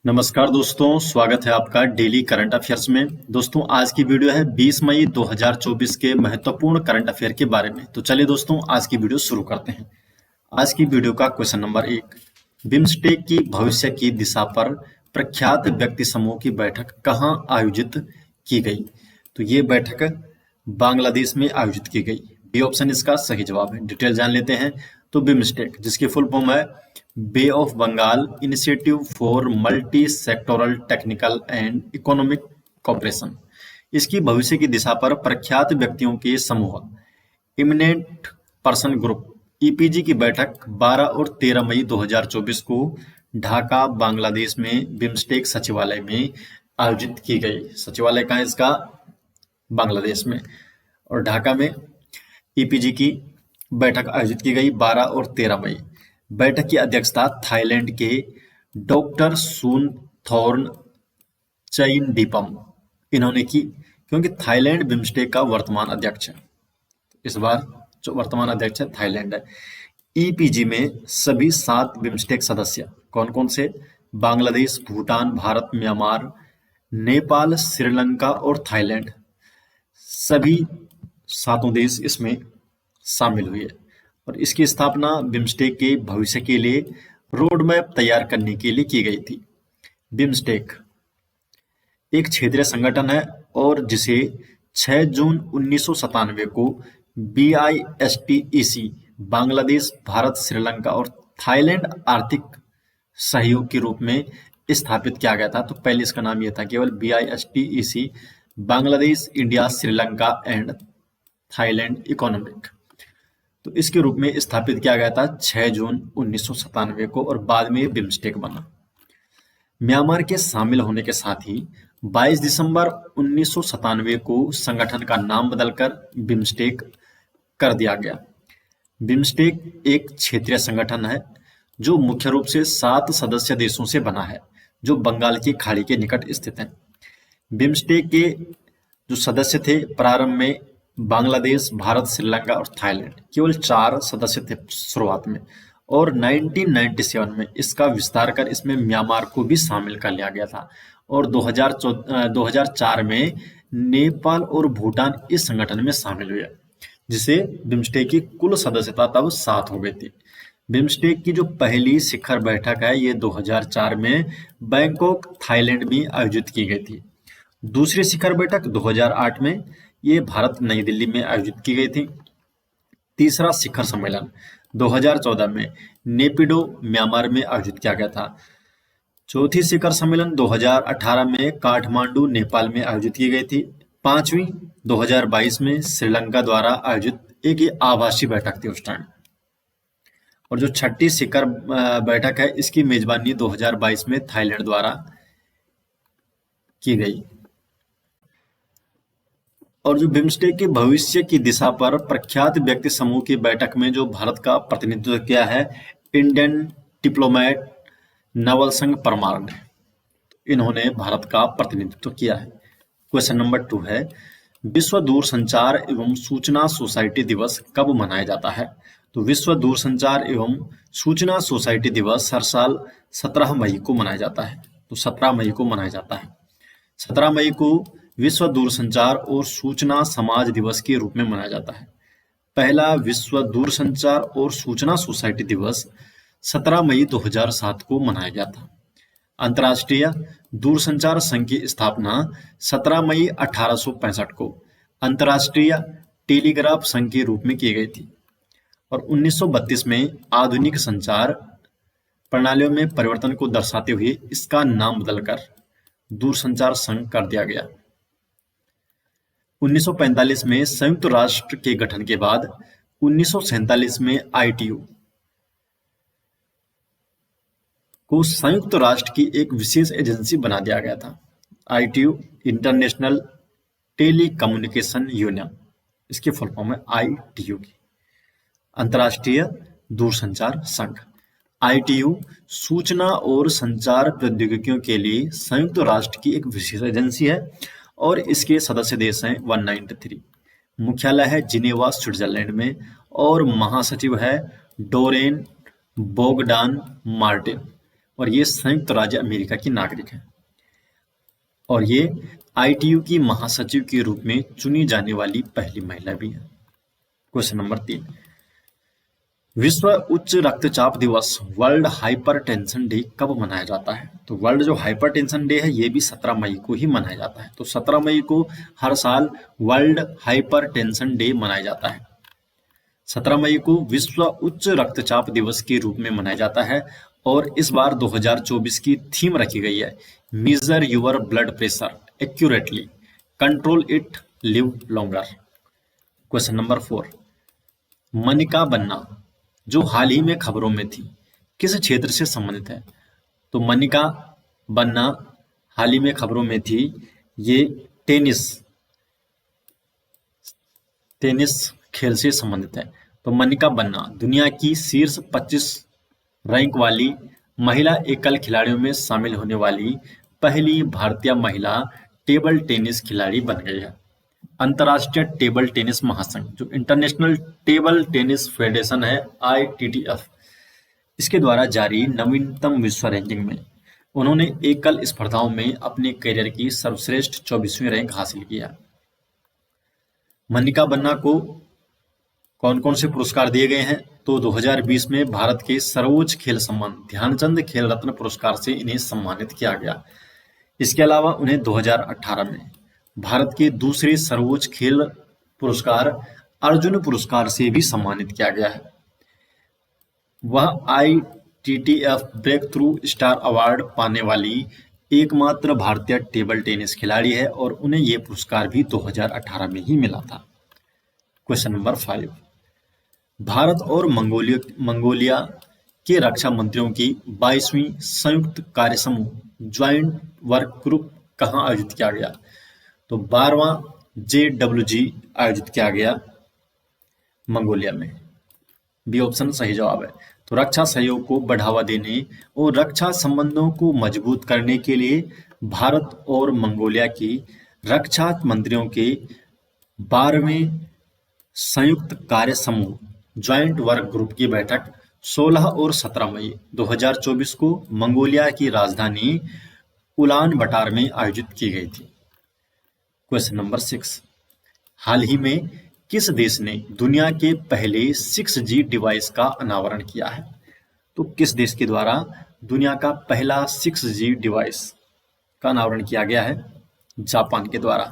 नमस्कार दोस्तों, स्वागत है आपका डेली करंट अफेयर्स में। दोस्तों आज की वीडियो है 20 मई 2024 के महत्वपूर्ण करंट अफेयर के बारे में। तो चलिए दोस्तों आज की वीडियो शुरू करते हैं। आज की वीडियो का क्वेश्चन नंबर 1, बिम्स्टेक की भविष्य की दिशा पर प्रख्यात व्यक्ति समूह की बैठक कहाँ आयोजित की गई? तो ये बैठक बांग्लादेश में आयोजित की गई। बी ऑप्शन इसका सही जवाब है। डिटेल जान लेते हैं। तो बिम्स्टेक जिसकी फुल फॉर्म है bay of Bengal initiative for multi sectoral technical and economic cooperation, इसकी भविष्य की दिशा पर प्रख्यात व्यक्तियों के समूह इमिनेंट पर्सन ग्रुप ईपीजी की बैठक 12 और 13 मई 2024 को ढाका बांग्लादेश में बिम्स्टेक सचिवालय में आयोजित की गई। सचिवालय कहाँ है इसका? बांग्लादेश में। और ढाका में ईपीजी की बैठक आयोजित की गई 12 और 13 मई। बैठक की अध्यक्षता थाईलैंड के डॉक्टर सून थॉर्न चैनडीपम इन्होंने की, क्योंकि थाईलैंड बिम्स्टेक का वर्तमान अध्यक्ष है। इस बार जो वर्तमान अध्यक्ष है थाईलैंड है। ईपीजी में सभी 7 बिम्स्टेक सदस्य कौन कौन से? बांग्लादेश, भूटान, भारत, म्यांमार, नेपाल, श्रीलंका और थाईलैंड, सभी 7 देश इसमें शामिल हुए। और इसकी स्थापना बिम्स्टेक के भविष्य के लिए रोड मैप तैयार करने के लिए की गई थी। बिम्स्टेक एक क्षेत्रीय संगठन है और जिसे 6 जून 1997 को BISTEC बांग्लादेश, भारत, श्रीलंका और थाईलैंड आर्थिक सहयोग के रूप में स्थापित किया गया था। तो पहले इसका नाम यह था केवल BISTEC Bangladesh, India, Sri Lanka and Thailand economic. तो इसके रूप में स्थापित किया गया था 6 जून 1997 को और बाद में बिम्स्टेक बना। म्यांमार के शामिल होने के साथ ही 22 दिसंबर 1997 को संगठन का नाम बदलकर बिम्स्टेक कर दिया गया। बिम्स्टेक एक क्षेत्रीय संगठन है जो मुख्य रूप से 7 सदस्य देशों से बना है, जो बंगाल की खाड़ी के निकट स्थित है। बिम्स्टेक के जो सदस्य थे प्रारंभ में बांग्लादेश, भारत, श्रीलंका और थाईलैंड, केवल 4 सदस्य थे शुरुआत में, और 1997 में इसका विस्तार कर इसमें म्यांमार को भी शामिल कर लिया गया था। और 2004 में नेपाल और भूटान इस संगठन में शामिल हुए, जिसे बिम्स्टेक की कुल सदस्यता तब 7 हो गई थी। बिम्स्टेक की जो पहली शिखर बैठक है ये 2004 में बैंकॉक, थाईलैंड में आयोजित की गई थी। दूसरी शिखर बैठक 2008 में ये भारत, नई दिल्ली में आयोजित की गई थी। तीसरा शिखर सम्मेलन 2014 में नेपिडो, म्यांमार में आयोजित किया गया था। चौथी शिखर सम्मेलन 2018 में काठमांडू, नेपाल में आयोजित की गई थी। पांचवी 2022 में श्रीलंका द्वारा आयोजित एक आभासी बैठक थी उस टाइम। और जो छठी शिखर बैठक है इसकी मेजबानी 2022 में थाईलैंड द्वारा की गई। और जो बिम्स्टेक के भविष्य की दिशा पर प्रख्यात व्यक्ति समूह की बैठक में जो भारत का प्रतिनिधित्व किया है, इंडियन डिप्लोमेट नवल सिंह परमार ने, इन्होंने भारत का प्रतिनिधित्व किया है। क्वेश्चन नंबर 2 है, विश्व दूरसंचार एवं सूचना सोसाइटी दिवस कब मनाया जाता है? तो विश्व दूरसंचार एवं सूचना सोसाइटी दिवस हर साल 17 मई को मनाया जाता है। तो 17 मई को मनाया जाता है। 17 मई को विश्व दूरसंचार और सूचना समाज दिवस के रूप में मनाया जाता है। पहला विश्व दूरसंचार और सूचना सोसाइटी दिवस 17 मई 2007 को मनाया गया था। अंतर्राष्ट्रीय दूरसंचार संघ की स्थापना 17 मई 1865 को अंतर्राष्ट्रीय टेलीग्राफ संघ के रूप में की गई थी। और 1932 में आधुनिक संचार प्रणालियों में परिवर्तन को दर्शाते हुए इसका नाम बदलकर दूरसंचार संघ कर दिया गया। 1945 में संयुक्त राष्ट्र के गठन के बाद 1947 में ITU को संयुक्त राष्ट्र की एक विशेष एजेंसी बना दिया गया था। ITU इंटरनेशनल टेलीकम्युनिकेशन यूनियन, इसकी फुल फॉर्म है ITU की, अंतर्राष्ट्रीय दूरसंचार संघ। ITU सूचना और संचार प्रौद्योगिकियों के लिए संयुक्त राष्ट्र की एक विशेष एजेंसी है और इसके सदस्य देश हैं 193। मुख्यालय है जिनेवा, स्विट्जरलैंड में और महासचिव है डोरेन बोगडान मार्टिन। और ये संयुक्त राज्य अमेरिका की नागरिक है। और ये ITU की महासचिव के रूप में चुनी जाने वाली पहली महिला भी है। क्वेश्चन नंबर 3, विश्व उच्च रक्तचाप दिवस वर्ल्ड हाइपरटेंशन डे कब मनाया जाता है? तो वर्ल्ड जो हाइपरटेंशन डे है ये भी 17 मई को ही मनाया जाता है। तो 17 मई को हर साल वर्ल्ड हाइपरटेंशन डे मनाया जाता है। 17 मई को विश्व उच्च रक्तचाप दिवस के रूप में मनाया जाता है और इस बार 2024 की थीम रखी गई है measure your blood pressure accurately, control it, live longer. Question number 4, Manika बन्ना जो हाल ही में खबरों में थी किस क्षेत्र से संबंधित है? तो मनिका बन्ना हाल ही में खबरों में थी, ये टेनिस खेल से संबंधित है। तो मनिका बन्ना दुनिया की शीर्ष 25 रैंक वाली महिला एकल खिलाड़ियों में शामिल होने वाली पहली भारतीय महिला टेबल टेनिस खिलाड़ी बन गई है। अंतर्राष्ट्रीय टेबल टेनिस महासंघ जो इंटरनेशनल टेबल टेनिस फेडरेशन है ITTF, इसके द्वारा जारी नवीनतम विश्व रैंकिंग में उन्होंने एकल स्पर्धाओं में अपने करियर की सर्वश्रेष्ठ 24वीं रैंक हासिल किया। मनिका बन्ना को कौन कौन से पुरस्कार दिए गए हैं? तो 2020 में भारत के सर्वोच्च खेल सम्मान ध्यानचंद खेल रत्न पुरस्कार से इन्हें सम्मानित किया गया। इसके अलावा उन्हें 2018 में भारत के दूसरे सर्वोच्च खेल पुरस्कार अर्जुन पुरस्कार से भी सम्मानित किया गया है। वह ITTF breakthrough star award पाने वाली एकमात्र भारतीय टेबल टेनिस खिलाड़ी है और उन्हें यह पुरस्कार भी 2018 में ही मिला था। क्वेश्चन नंबर 5, भारत और मंगोलिया के रक्षा मंत्रियों की 22वीं संयुक्त कार्य समूह ज्वाइंट वर्क ग्रुप कहाँ आयोजित किया गया? तो 12वां JWG आयोजित किया गया मंगोलिया में। बी ऑप्शन सही जवाब है। तो रक्षा सहयोग को बढ़ावा देने और रक्षा संबंधों को मजबूत करने के लिए भारत और मंगोलिया की रक्षा मंत्रियों के 12वें संयुक्त कार्य समूह ज्वाइंट वर्क ग्रुप की बैठक 16 और 17 मई 2024 को मंगोलिया की राजधानी उलान बटार में आयोजित की गई थी। क्वेश्चन नंबर 6, हाल ही में किस देश ने दुनिया के पहले 6G डिवाइस का अनावरण किया है? तो किस देश के द्वारा दुनिया का पहला 6G डिवाइस का अनावरण किया गया है? जापान के द्वारा।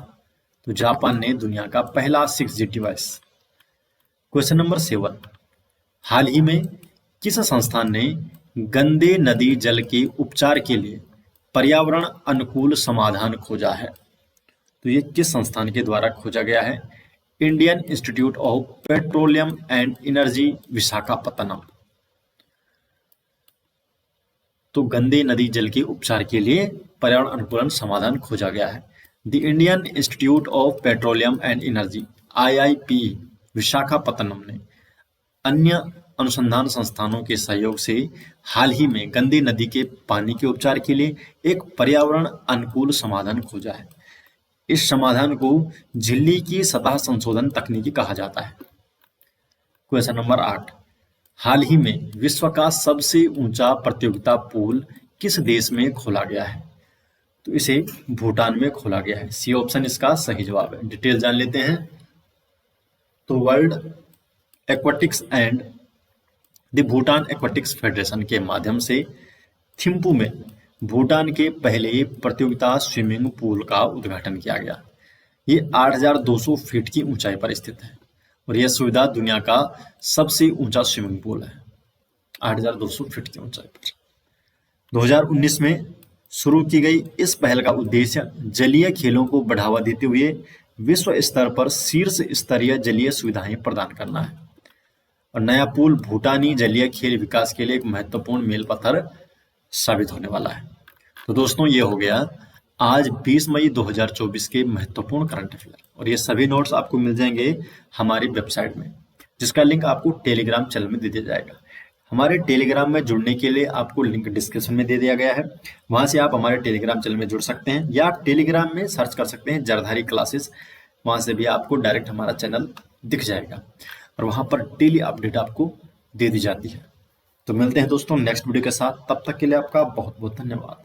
तो जापान ने दुनिया का पहला 6G डिवाइस। क्वेश्चन नंबर 7, हाल ही में किस संस्थान ने गंदे नदी जल के उपचार के लिए पर्यावरण अनुकूल समाधान खोजा है? तो ये किस संस्थान के द्वारा खोजा गया है? Indian institute of petroleum and energy Visakhapatnam. तो गंदे नदी जल के उपचार के लिए पर्यावरण अनुकूल समाधान खोजा गया है। The Indian institute of petroleum and energy IIPE Visakhapatnam ने अन्य अनुसंधान संस्थानों के सहयोग से हाल ही में गंदी नदी के पानी के उपचार के लिए एक पर्यावरण अनुकूल समाधान खोजा है। इस समाधान को झिल्ली की सतह संशोधन तकनीकी कहा जाता है। क्वेश्चन नंबर 8, हाल ही में विश्व का सबसे ऊंचा प्रतियोगिता पूल किस देश में खोला गया है? तो इसे भूटान में खोला गया है। सी ऑप्शन इसका सही जवाब है। डिटेल जान लेते हैं। तो world aquatics and the Bhutan aquatics federation के माध्यम से थिम्पू में भूटान के पहले प्रतियोगिता स्विमिंग पूल का उद्घाटन किया गया। ये 8,200 फीट की ऊंचाई पर स्थित है और यह सुविधा दुनिया का सबसे ऊंचा स्विमिंग पूल है, 8,200 फीट की ऊंचाई पर। 2019 में शुरू की गई इस पहल का उद्देश्य जलीय खेलों को बढ़ावा देते हुए विश्व स्तर पर शीर्ष स्तरीय जलीय सुविधाएं प्रदान करना है और नया पूल भूटानी जलीय खेल विकास के लिए एक महत्वपूर्ण मील पत्थर साबित होने वाला है। तो दोस्तों, ये हो गया आज 20 मई 2024 के महत्वपूर्ण करंट अफेयर और ये सभी नोट्स आपको मिल जाएंगे हमारी वेबसाइट में, जिसका लिंक आपको टेलीग्राम चैनल में दे दिया जाएगा। हमारे टेलीग्राम में जुड़ने के लिए आपको लिंक डिस्क्रिप्शन में दे दिया गया है, वहां से आप हमारे टेलीग्राम चैनल में जुड़ सकते हैं या आप टेलीग्राम में सर्च कर सकते हैं जरधारी क्लासेस, वहां से भी आपको डायरेक्ट हमारा चैनल दिख जाएगा और वहां पर डेली अपडेट आपको दे दी जाती है। तो मिलते हैं दोस्तों नेक्स्ट वीडियो के साथ, तब तक के लिए आपका बहुत बहुत धन्यवाद।